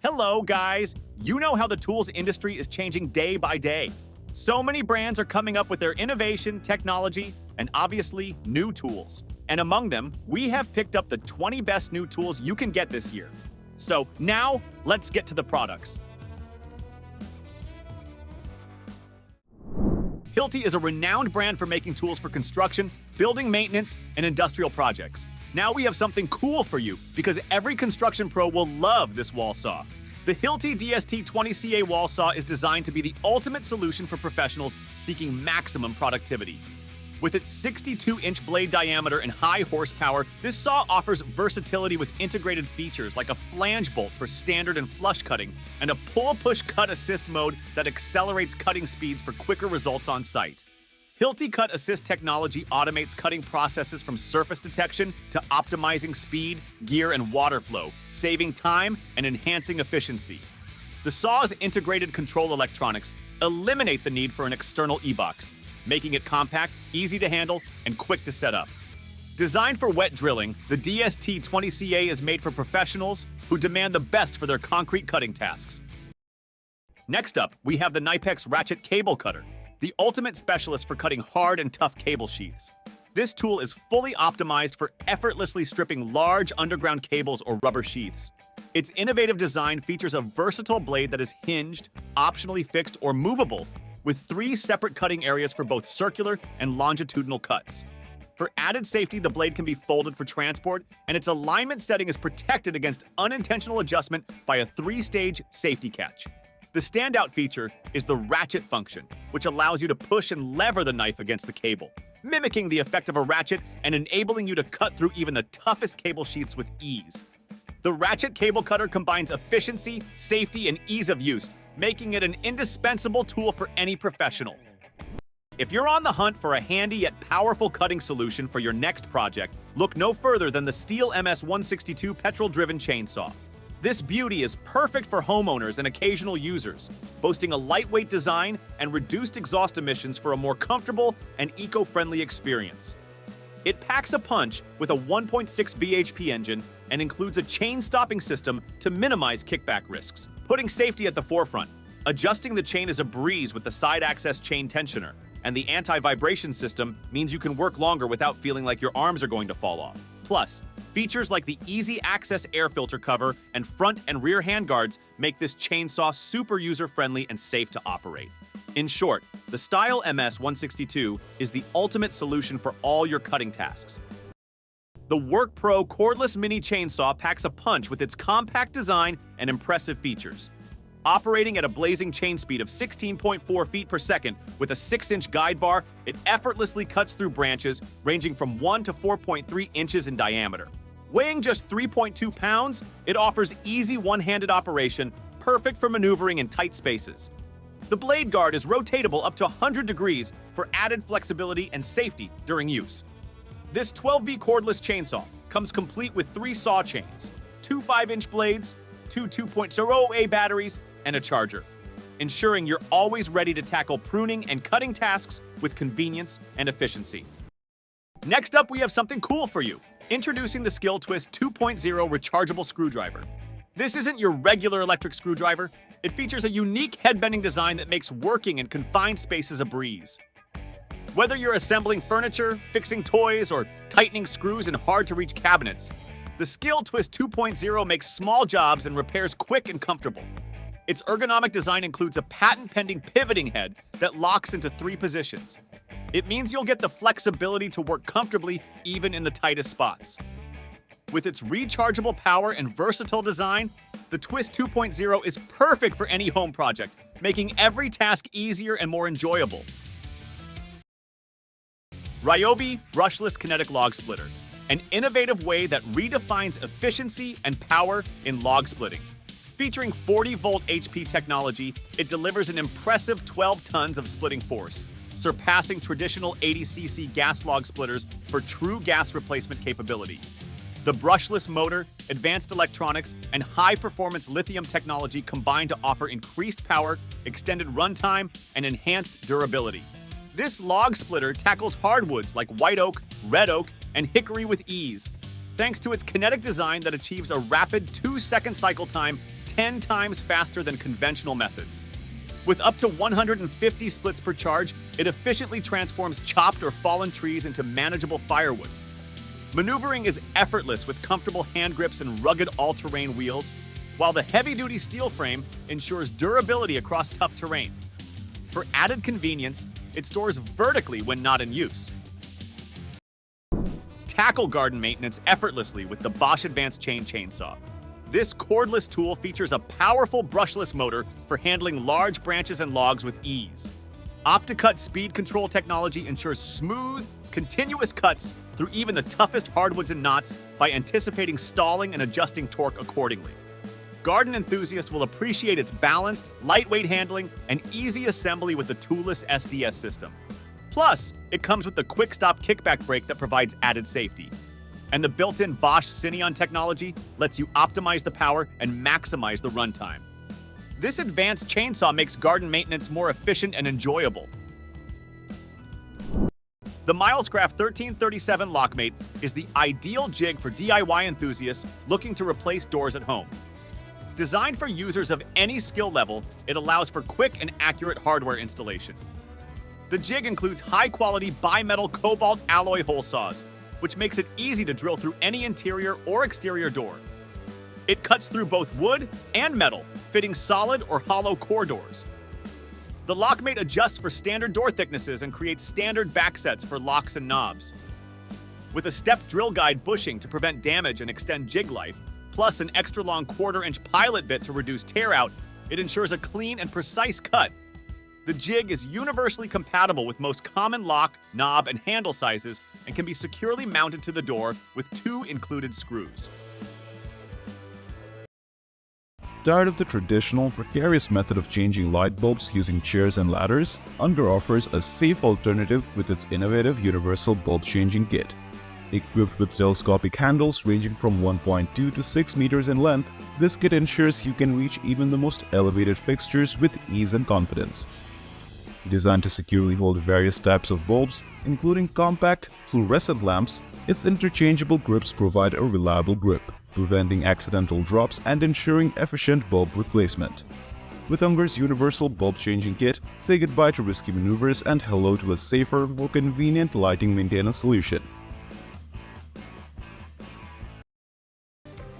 Hello, guys! You know how the tools industry is changing day by day. So many brands are coming up with their innovation, technology, and obviously new tools. And among them, we have picked up the 20 best new tools you can get this year. So now, let's get to the products. Hilti is a renowned brand for making tools for construction, building maintenance, and industrial projects. Now we have something cool for you, because every construction pro will love this wall saw. The Hilti DST20CA wall saw is designed to be the ultimate solution for professionals seeking maximum productivity. With its 62-inch blade diameter and high horsepower, this saw offers versatility with integrated features like a flange bolt for standard and flush cutting, and a pull-push-cut assist mode that accelerates cutting speeds for quicker results on site. Hilti Cut Assist technology automates cutting processes from surface detection to optimizing speed, gear, and water flow, saving time and enhancing efficiency. The saw's integrated control electronics eliminate the need for an external e-box, making it compact, easy to handle, and quick to set up. Designed for wet drilling, the DST20CA is made for professionals who demand the best for their concrete cutting tasks. Next up, we have the Knipex Ratchet Cable Cutter, the ultimate specialist for cutting hard and tough cable sheaths. This tool is fully optimized for effortlessly stripping large underground cables or rubber sheaths. Its innovative design features a versatile blade that is hinged, optionally fixed, or movable, with 3 separate cutting areas for both circular and longitudinal cuts. For added safety, the blade can be folded for transport, and its alignment setting is protected against unintentional adjustment by a 3-stage safety catch. The standout feature is the ratchet function, which allows you to push and lever the knife against the cable, mimicking the effect of a ratchet and enabling you to cut through even the toughest cable sheaths with ease. The Ratchet Cable Cutter combines efficiency, safety, and ease of use, making it an indispensable tool for any professional. If you're on the hunt for a handy yet powerful cutting solution for your next project, look no further than the Stihl Ms 162 petrol-driven chainsaw. This beauty is perfect for homeowners and occasional users, boasting a lightweight design and reduced exhaust emissions for a more comfortable and eco-friendly experience. It packs a punch with a 1.6 bhp engine and includes a chain stopping system to minimize kickback risks, putting safety at the forefront. Adjusting the chain is a breeze with the side access chain tensioner, and the anti-vibration system means you can work longer without feeling like your arms are going to fall off. Plus, features like the easy access air filter cover and front and rear handguards make this chainsaw super user-friendly and safe to operate. In short, the Stihl Ms 162 is the ultimate solution for all your cutting tasks. The Work Pro cordless mini chainsaw packs a punch with its compact design and impressive features. Operating at a blazing chain speed of 16.4 feet per second with a 6-inch guide bar, it effortlessly cuts through branches ranging from 1 to 4.3 inches in diameter. Weighing just 3.2 pounds, it offers easy one-handed operation, perfect for maneuvering in tight spaces. The blade guard is rotatable up to 100 degrees for added flexibility and safety during use. This 12V cordless chainsaw comes complete with 3 saw chains, 2 5-inch blades, 2 2.0A batteries, and a charger, ensuring you're always ready to tackle pruning and cutting tasks with convenience and efficiency. Next up, we have something cool for you. Introducing the SKIL Twist 2.0 rechargeable screwdriver. This isn't your regular electric screwdriver. It features a unique head-bending design that makes working in confined spaces a breeze. Whether you're assembling furniture, fixing toys, or tightening screws in hard-to-reach cabinets, the SKIL Twist 2.0 makes small jobs and repairs quick and comfortable. Its ergonomic design includes a patent-pending pivoting head that locks into 3 positions. It means you'll get the flexibility to work comfortably even in the tightest spots. With its rechargeable power and versatile design, the Twist 2.0 is perfect for any home project, making every task easier and more enjoyable. Ryobi Brushless Kinetic Log Splitter, an innovative way that redefines efficiency and power in log splitting. Featuring 40-volt HP technology, it delivers an impressive 12 tons of splitting force, surpassing traditional 80cc gas log splitters for true gas replacement capability. The brushless motor, advanced electronics, and high-performance lithium technology combine to offer increased power, extended runtime, and enhanced durability. This log splitter tackles hardwoods like white oak, red oak, and hickory with ease, thanks to its kinetic design that achieves a rapid 2-second cycle time 10 times faster than conventional methods. With up to 150 splits per charge, it efficiently transforms chopped or fallen trees into manageable firewood. Maneuvering is effortless with comfortable hand grips and rugged all-terrain wheels, while the heavy-duty steel frame ensures durability across tough terrain. For added convenience, it stores vertically when not in use. Tackle garden maintenance effortlessly with the Bosch Advanced Chain Chainsaw. This cordless tool features a powerful brushless motor for handling large branches and logs with ease. OptiCut speed control technology ensures smooth, continuous cuts through even the toughest hardwoods and knots by anticipating stalling and adjusting torque accordingly. Garden enthusiasts will appreciate its balanced, lightweight handling and easy assembly with the toolless SDS system. Plus, it comes with the quick stop kickback brake that provides added safety. And the built-in Bosch Syneon technology lets you optimize the power and maximize the runtime. This advanced chainsaw makes garden maintenance more efficient and enjoyable. The Milescraft 1337 Lockmate is the ideal jig for DIY enthusiasts looking to replace doors at home. Designed for users of any skill level, it allows for quick and accurate hardware installation. The jig includes high-quality bimetal cobalt alloy hole saws, which makes it easy to drill through any interior or exterior door. It cuts through both wood and metal, fitting solid or hollow core doors. The Lockmate adjusts for standard door thicknesses and creates standard backsets for locks and knobs. With a step drill guide bushing to prevent damage and extend jig life, plus an extra-long 1/4-inch pilot bit to reduce tear-out, it ensures a clean and precise cut. The jig is universally compatible with most common lock, knob, and handle sizes and can be securely mounted to the door with 2 included screws. Tired of the traditional, precarious method of changing light bulbs using chairs and ladders? Unger offers a safe alternative with its innovative universal bulb changing kit. Equipped with telescopic handles ranging from 1.2 to 6 meters in length, this kit ensures you can reach even the most elevated fixtures with ease and confidence. Designed to securely hold various types of bulbs, including compact, fluorescent lamps, its interchangeable grips provide a reliable grip, preventing accidental drops and ensuring efficient bulb replacement. With Unger's universal bulb changing kit, say goodbye to risky maneuvers and hello to a safer, more convenient lighting maintenance solution.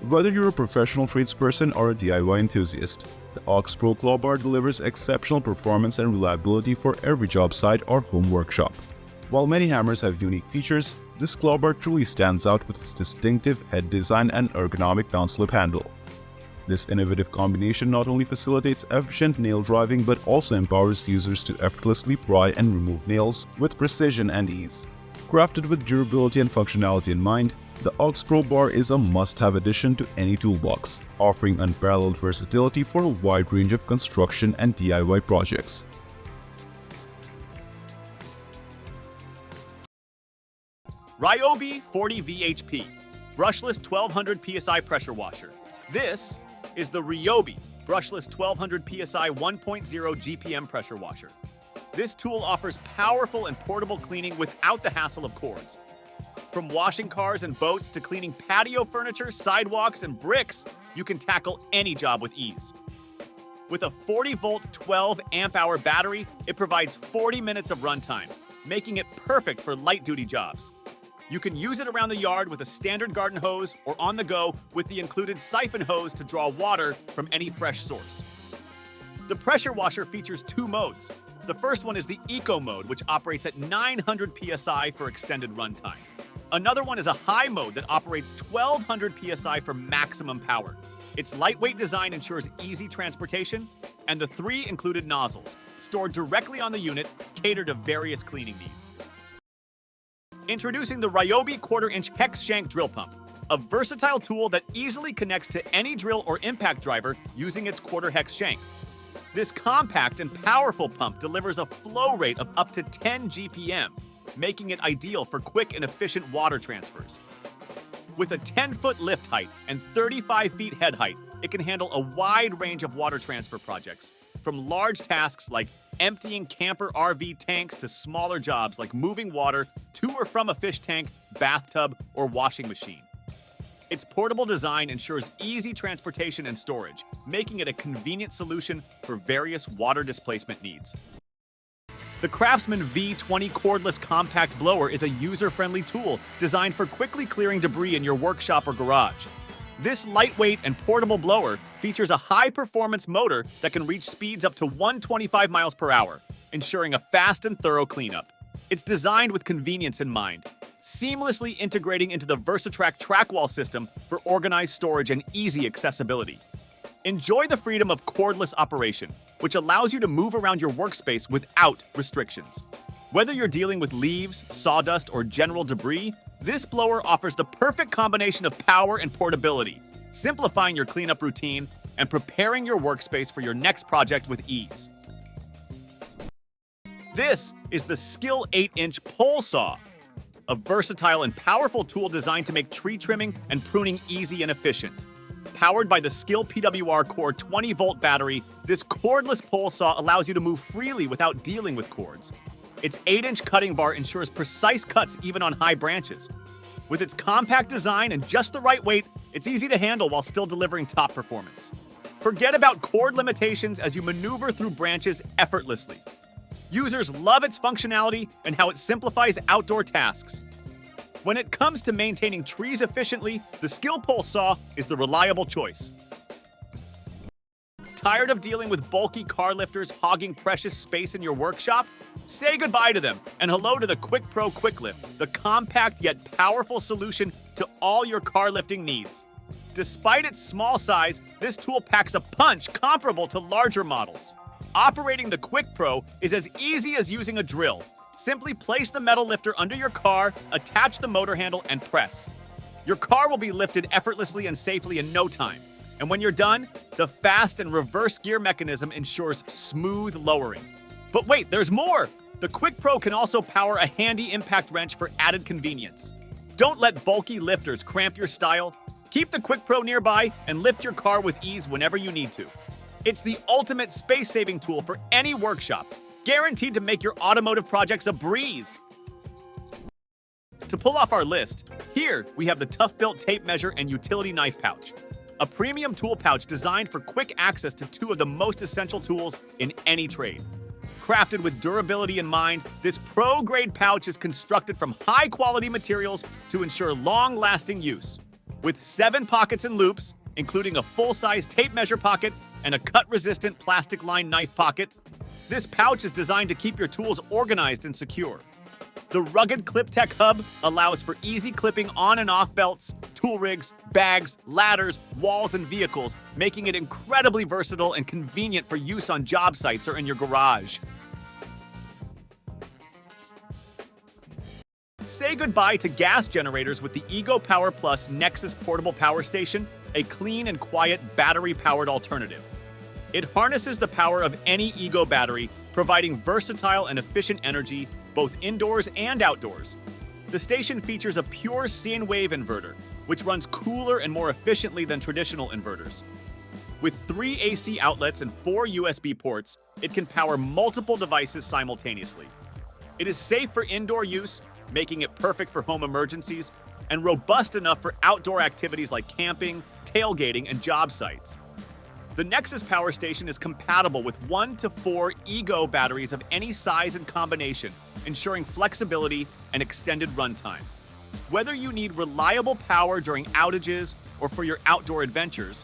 Whether you're a professional tradesperson or a DIY enthusiast, the Aux Pro Claw Bar delivers exceptional performance and reliability for every job site or home workshop. While many hammers have unique features, this claw bar truly stands out with its distinctive head design and ergonomic downslip handle. This innovative combination not only facilitates efficient nail driving but also empowers users to effortlessly pry and remove nails with precision and ease. Crafted with durability and functionality in mind, the Aux Pro Bar is a must-have addition to any toolbox, offering unparalleled versatility for a wide range of construction and DIY projects. Ryobi 40 VHP, Brushless 1200 PSI Pressure Washer. This is the Ryobi Brushless 1200 PSI 1.0 GPM Pressure Washer. This tool offers powerful and portable cleaning without the hassle of cords. From washing cars and boats to cleaning patio furniture, sidewalks, and bricks, you can tackle any job with ease. With a 40-volt, 12-amp-hour battery, it provides 40 minutes of runtime, making it perfect for light-duty jobs. You can use it around the yard with a standard garden hose or on the go with the included siphon hose to draw water from any fresh source. The pressure washer features 2 modes. The first one is the Eco mode, which operates at 900 PSI for extended runtime. Another one is a high mode that operates 1200 PSI for maximum power. Its lightweight design ensures easy transportation, and the 3 included nozzles, stored directly on the unit, cater to various cleaning needs. Introducing the Ryobi 1/4-inch hex shank drill pump, a versatile tool that easily connects to any drill or impact driver using its 1/4 hex shank. This compact and powerful pump delivers a flow rate of up to 10 GPM, making it ideal for quick and efficient water transfers. With a 10-foot lift height and 35 feet head height, it can handle a wide range of water transfer projects, from large tasks like emptying camper RV tanks to smaller jobs like moving water to or from a fish tank, bathtub, or washing machine. Its portable design ensures easy transportation and storage, making it a convenient solution for various water displacement needs. The Craftsman V20 cordless compact blower is a user-friendly tool designed for quickly clearing debris in your workshop or garage. This lightweight and portable blower features a high-performance motor that can reach speeds up to 125 miles per hour, ensuring a fast and thorough cleanup. It's designed with convenience in mind, seamlessly integrating into the Versatrack track wall system for organized storage and easy accessibility. Enjoy the freedom of cordless operation, which allows you to move around your workspace without restrictions. Whether you're dealing with leaves, sawdust, or general debris, this blower offers the perfect combination of power and portability, simplifying your cleanup routine and preparing your workspace for your next project with ease. This is the SKIL 8-inch pole saw, a versatile and powerful tool designed to make tree trimming and pruning easy and efficient. Powered by the SKIL PWR Core 20-volt battery, this cordless pole saw allows you to move freely without dealing with cords. Its 8-inch cutting bar ensures precise cuts even on high branches. With its compact design and just the right weight, it's easy to handle while still delivering top performance. Forget about cord limitations as you maneuver through branches effortlessly. Users love its functionality and how it simplifies outdoor tasks. When it comes to maintaining trees efficiently, the SKIL pole saw is the reliable choice. Tired of dealing with bulky car lifters hogging precious space in your workshop? Say goodbye to them and hello to the Pro QuickLift, the compact yet powerful solution to all your car lifting needs. Despite its small size, this tool packs a punch comparable to larger models. Operating the Pro is as easy as using a drill. Simply place the metal lifter under your car, attach the motor handle, and press. Your car will be lifted effortlessly and safely in no time. And when you're done, the fast and reverse gear mechanism ensures smooth lowering. But wait, there's more! The Pro can also power a handy impact wrench for added convenience. Don't let bulky lifters cramp your style. Keep the Pro nearby and lift your car with ease whenever you need to. It's the ultimate space-saving tool for any workshop, guaranteed to make your automotive projects a breeze. To pull off our list, here we have the tough-built tape measure and utility knife pouch, a premium tool pouch designed for quick access to two of the most essential tools in any trade. Crafted with durability in mind, this pro-grade pouch is constructed from high-quality materials to ensure long-lasting use. With 7 pockets and loops, including a full-size tape measure pocket and a cut-resistant plastic-lined knife pocket, this pouch is designed to keep your tools organized and secure. The rugged ClipTech hub allows for easy clipping on and off belts, tool rigs, bags, ladders, walls, and vehicles, making it incredibly versatile and convenient for use on job sites or in your garage. Say goodbye to gas generators with the Ego Power Plus Nexus Portable Power Station, a clean and quiet battery-powered alternative. It harnesses the power of any Ego battery, providing versatile and efficient energy both indoors and outdoors. The station features a pure sine wave inverter, which runs cooler and more efficiently than traditional inverters. With 3 AC outlets and 4 USB ports, it can power multiple devices simultaneously. It is safe for indoor use, making it perfect for home emergencies, and robust enough for outdoor activities like camping, tailgating, and job sites. The Nexus Power Station is compatible with 1 to 4 Ego batteries of any size and combination, ensuring flexibility and extended runtime. Whether you need reliable power during outages or for your outdoor adventures,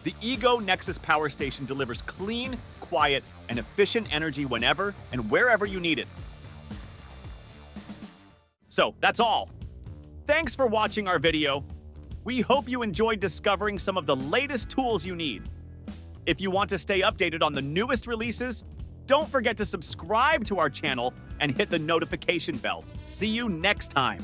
the Ego Nexus Power Station delivers clean, quiet, and efficient energy whenever and wherever you need it. So, that's all. Thanks for watching our video. We hope you enjoyed discovering some of the latest tools you need. If you want to stay updated on the newest releases, don't forget to subscribe to our channel and hit the notification bell. See you next time.